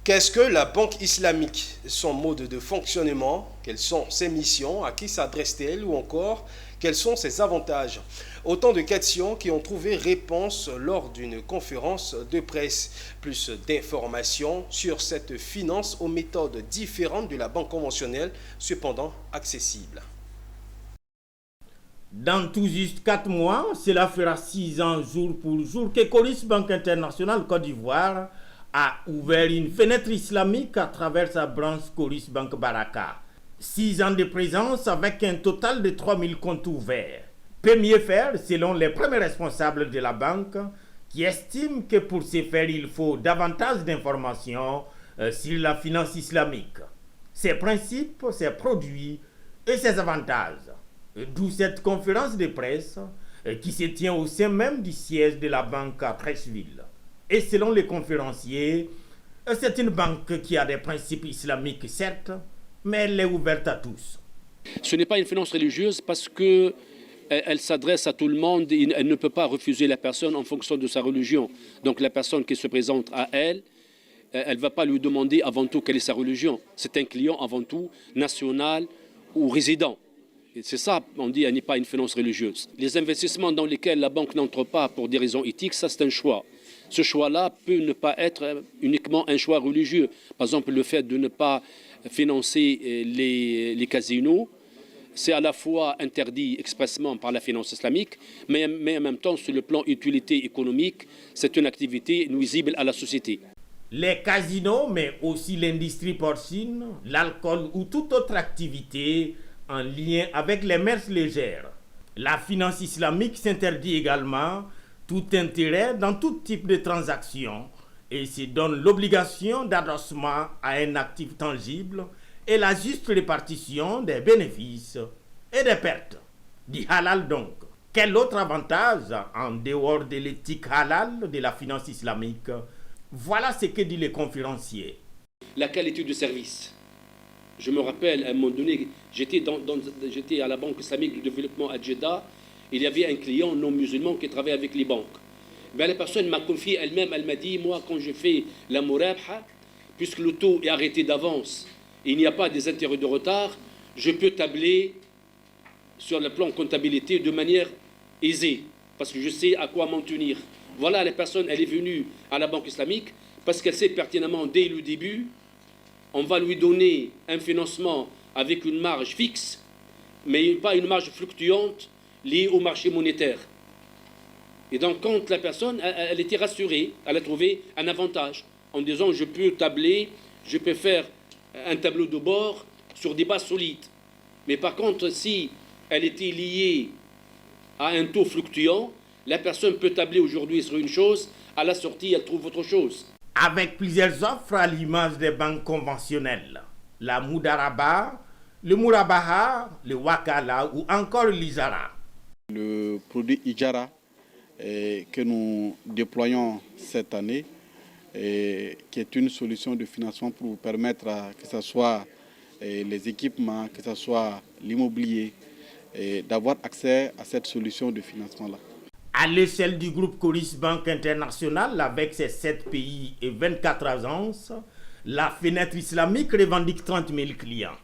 Qu'est-ce que la Banque islamique? Son mode de fonctionnement? Quelles sont ses missions? À qui s'adresse-t-elle? Ou encore, quels sont ses avantages? Autant de questions qui ont trouvé réponse lors d'une conférence de presse. Plus d'informations sur cette finance aux méthodes différentes de la banque conventionnelle, cependant accessibles. Dans tout juste 4 mois, cela fera 6 ans jour pour jour que Coris Banque Internationale Côte d'Ivoire a ouvert une fenêtre islamique à travers sa branche Coris Banque Baraka. 6 ans de présence avec un total de 3000 comptes ouverts. Peut mieux faire selon les premiers responsables de la banque qui estiment que pour ce faire, il faut davantage d'informations sur la finance islamique, ses principes, ses produits et ses avantages. D'où cette conférence de presse qui se tient au sein même du siège de la banque à Treichville. Et selon les conférenciers, c'est une banque qui a des principes islamiques, certes, mais elle est ouverte à tous. Ce n'est pas une finance religieuse parce qu'elle s'adresse à tout le monde. Elle ne peut pas refuser la personne en fonction de sa religion. Donc la personne qui se présente à elle, elle ne va pas lui demander avant tout quelle est sa religion. C'est un client avant tout national ou résident. C'est ça, on dit, elle n'est pas une finance religieuse. Les investissements dans lesquels la banque n'entre pas pour des raisons éthiques, ça c'est un choix. Ce choix-là peut ne pas être uniquement un choix religieux. Par exemple, le fait de ne pas financer les casinos, c'est à la fois interdit expressément par la finance islamique, mais en même temps, sur le plan utilité économique, c'est une activité nuisible à la société. Les casinos, mais aussi l'industrie porcine, l'alcool ou toute autre activité en lien avec les mœurs légères. La finance islamique s'interdit également tout intérêt dans tout type de transaction et se donne l'obligation d'adossement à un actif tangible et la juste répartition des bénéfices et des pertes. Du halal donc. Quel autre avantage en dehors de l'éthique halal de la finance islamique? Voilà ce que dit le conférencier. La qualité du service. Je me rappelle, à un moment donné, j'étais à la Banque islamique du développement à Jeddah. Il y avait un client non musulman qui travaillait avec les banques. La personne m'a confié elle-même, elle m'a dit, moi, quand je fais la murabha, puisque le taux est arrêté d'avance, et il n'y a pas des intérêts de retard, je peux tabler sur le plan comptabilité de manière aisée, parce que je sais à quoi m'en tenir. Voilà, la personne, elle est venue à la Banque islamique, parce qu'elle sait pertinemment, dès le début, on va lui donner un financement avec une marge fixe, mais pas une marge fluctuante liée au marché monétaire. Et donc, quand la personne, elle était rassurée, elle a trouvé un avantage en disant je peux tabler, je peux faire un tableau de bord sur des bases solides. Mais par contre, si elle était liée à un taux fluctuant, la personne peut tabler aujourd'hui sur une chose, à la sortie, elle trouve autre chose. Avec plusieurs offres à l'image des banques conventionnelles, la Moudaraba, le Mourabaha, le Wakala ou encore l'Ijara. Le produit Ijara que nous déployons cette année, qui est une solution de financement pour vous permettre que ce soit les équipements, que ce soit l'immobilier, d'avoir accès à cette solution de financement-là. À l'échelle du groupe Coris Banque Internationale, avec ses 7 pays et 24 agences, la fenêtre islamique revendique 30 000 clients.